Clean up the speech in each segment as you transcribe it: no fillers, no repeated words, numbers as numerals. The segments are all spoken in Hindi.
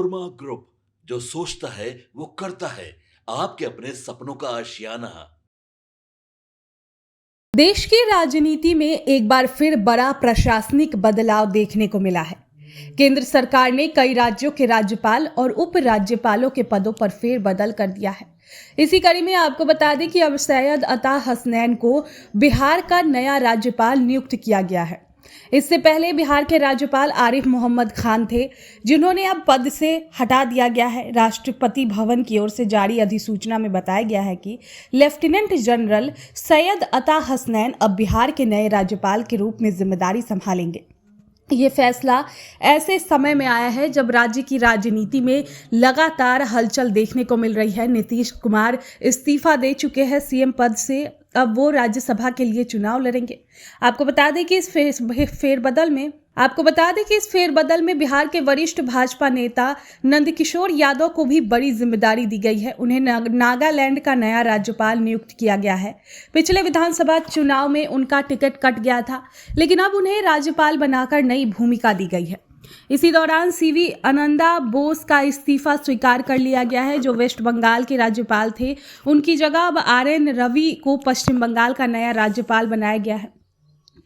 पनोरमा ग्रुप, जो सोचता है वो करता है। आपके अपने सपनों का आशियाना। देश की राजनीति में एक बार फिर बड़ा प्रशासनिक बदलाव देखने को मिला है। केंद्र सरकार ने कई राज्यों के राज्यपाल और उप राज्यपालों के पदों पर फेरबदल कर दिया है। इसी कड़ी में आपको बता दें कि अब सैयद अता हसनैन को बिहार का नया राज्यपाल नियुक्त किया गया है। इससे पहले बिहार के राज्यपाल आरिफ मोहम्मद खान थे, जिन्होंने अब पद से हटा दिया गया है। राष्ट्रपति भवन की ओर से जारी अधिसूचना में बताया गया है कि लेफ्टिनेंट जनरल सैयद अता हसनैन अब बिहार के नए राज्यपाल के रूप में जिम्मेदारी संभालेंगे। ये फैसला ऐसे समय में आया है जब राज्य की राजनीति में लगातार हलचल देखने को मिल रही है। नीतीश कुमार इस्तीफा दे चुके हैं सीएम पद से, अब वो राज्यसभा के लिए चुनाव लड़ेंगे। आपको बता दें कि इस फेरबदल में बिहार के वरिष्ठ भाजपा नेता नंदकिशोर यादव को भी बड़ी जिम्मेदारी दी गई है। उन्हें नागालैंड का नया राज्यपाल नियुक्त किया गया है। पिछले विधानसभा चुनाव में उनका टिकट कट गया था, लेकिन अब उन्हें राज्यपाल बनाकर नई भूमिका दी गई है। इसी दौरान सीवी आनंदा बोस का इस्तीफा स्वीकार कर लिया गया है, जो वेस्ट बंगाल के राज्यपाल थे। उनकी जगह अब आर.एन. रवि को पश्चिम बंगाल का नया राज्यपाल बनाया गया है।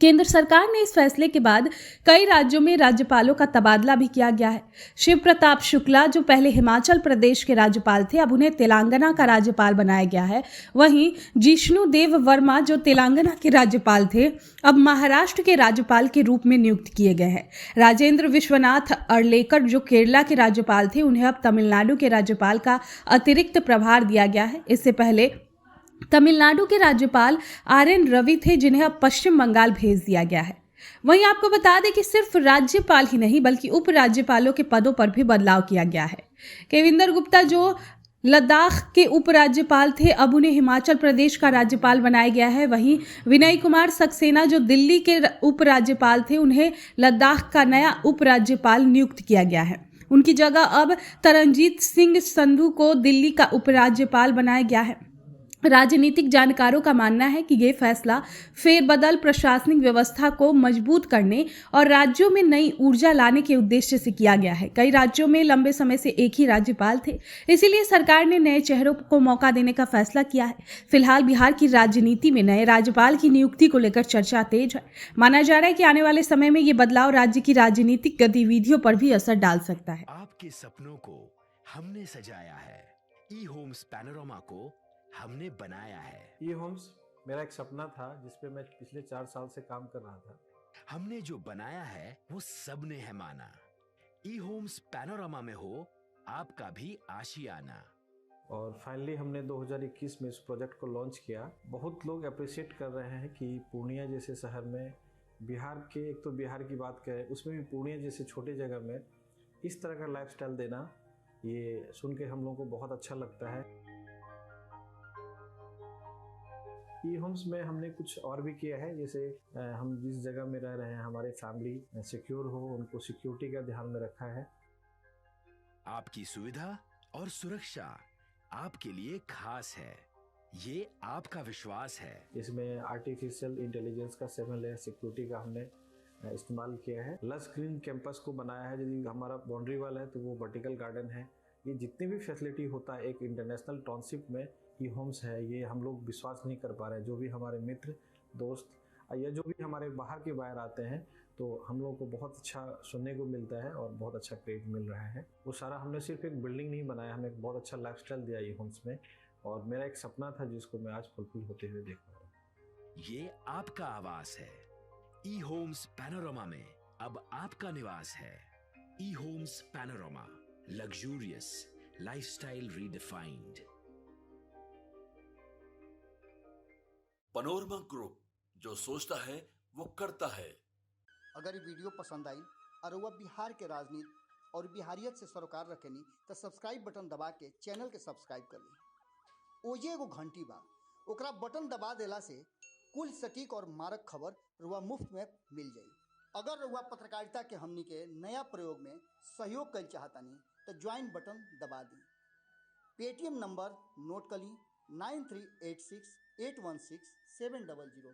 केंद्र सरकार ने इस फैसले के बाद कई राज्यों में राज्यपालों का तबादला भी किया गया है। शिव प्रताप शुक्ला, जो पहले हिमाचल प्रदेश के राज्यपाल थे, अब उन्हें तेलंगाना का राज्यपाल बनाया गया है। वहीं जिष्णु देव वर्मा, जो तेलंगाना के राज्यपाल थे, अब महाराष्ट्र के राज्यपाल के रूप में नियुक्त किए गए हैं। राजेंद्र विश्वनाथ अर्लेकर, जो केरला के राज्यपाल थे, उन्हें अब तमिलनाडु के राज्यपाल का अतिरिक्त प्रभार दिया गया है। इससे पहले तमिलनाडु के राज्यपाल आर.एन. रवि थे, जिन्हें अब पश्चिम बंगाल भेज दिया गया है। वहीं आपको बता दें कि सिर्फ राज्यपाल ही नहीं बल्कि उप राज्यपालों के पदों पर भी बदलाव किया गया है। केविंदर गुप्ता, जो लद्दाख के उपराज्यपाल थे, अब उन्हें हिमाचल प्रदेश का राज्यपाल बनाया गया है। वहीं विनय कुमार सक्सेना, जो दिल्ली के उपराज्यपाल थे, उन्हें लद्दाख का नया उपराज्यपाल नियुक्त किया गया है। उनकी जगह अब तरनजीत सिंह संधू को दिल्ली का उपराज्यपाल बनाया गया है। राजनीतिक जानकारों का मानना है कि ये फैसला फेरबदल प्रशासनिक व्यवस्था को मजबूत करने और राज्यों में नई ऊर्जा लाने के उद्देश्य से किया गया है। कई राज्यों में लंबे समय से एक ही राज्यपाल थे, इसीलिए सरकार ने नए चेहरों को मौका देने का फैसला किया है। फिलहाल बिहार की राजनीति में नए राज्यपाल की नियुक्ति को लेकर चर्चा तेज है। माना जा रहा है कि आने वाले समय में ये बदलाव राज्य की राजनीतिक गतिविधियों पर भी असर डाल सकता है। आपके सपनों को हमने सजाया है, ई होम्स पैनोरमा को हमने बनाया है। ई होम्स मेरा एक सपना था, जिसपे मैं पिछले 4 साल से काम कर रहा था। हमने जो बनाया है वो सबने है माना। ई होम्स पैनोरमा में हो आपका भी आशियाना। और फाइनली हमने 2021 में इस प्रोजेक्ट को लॉन्च किया। बहुत लोग अप्रिशिएट कर रहे हैं कि पूर्णिया जैसे शहर में, बिहार के, एक तो बिहार की बात करें उसमें भी पूर्णिया जैसे छोटे जगह में इस तरह का लाइफस्टाइल देना, ये सुन के हम लोगों को बहुत अच्छा लगता है। ई होम्स में हमने कुछ और भी किया है, जैसे हम जिस जगह में रह रहे हैं हमारे फैमिली सिक्योर हो, उनको सिक्योरिटी का ध्यान में रखा है। आपकी सुविधा और सुरक्षा आपके लिए खास है, ये आपका विश्वास है। इसमें आर्टिफिशियल इंटेलिजेंस का 7 लेयर सिक्योरिटी का हमने इस्तेमाल किया है। लस ग्रीन कैंपस को बनाया है। यदि हमारा बाउंड्री वाल है तो वो वर्टिकल गार्डन है। ये जितनी भी फैसिलिटी होता है एक इंटरनेशनल टाउनशिप में, ई होम्स है, ये हम लोग विश्वास नहीं कर पा रहे हैं। जो भी हमारे मित्र दोस्त या जो भी हमारे बाहर के बाहर आते हैं, तो हम लोगों को बहुत अच्छा सुनने को मिलता है और बहुत अच्छा क्रेडिट मिल रहा है। वो सारा हमने सिर्फ एक बिल्डिंग नहीं बनाया, हमें एक बहुत अच्छा लाइफस्टाइल दिया ई होम्स में, और मेरा एक सपना था जिसको मैं आज फुलफिल होते हुए देख रहा हूँ। ये आपका आवास है। ई होम्स पैनोरमा में अब आपका निवास है। E Homes Panorama, luxurious lifestyle redefined. Panorama group, जो सोचता है वो करता है। अगर ये वीडियो पसंद आई और वह बिहार के राजनीति और बिहारियत से सरोकार रखेनी तो सब्सक्राइब बटन दबा के चैनल के सब्सक्राइब कर ली। ओजे एगो घंटी बा, ओकरा बटन दबा देला से कुल सटीक और मारक खबर रुआ मुफ्त में मिल जाई। अगर रुआ पत्रकारिता के हमनी के नया प्रयोग में सहयोग कर चाहतानी तो ज्वाइन बटन दबा दी। पेटीएम नंबर नोट कर ली 9386 816 700।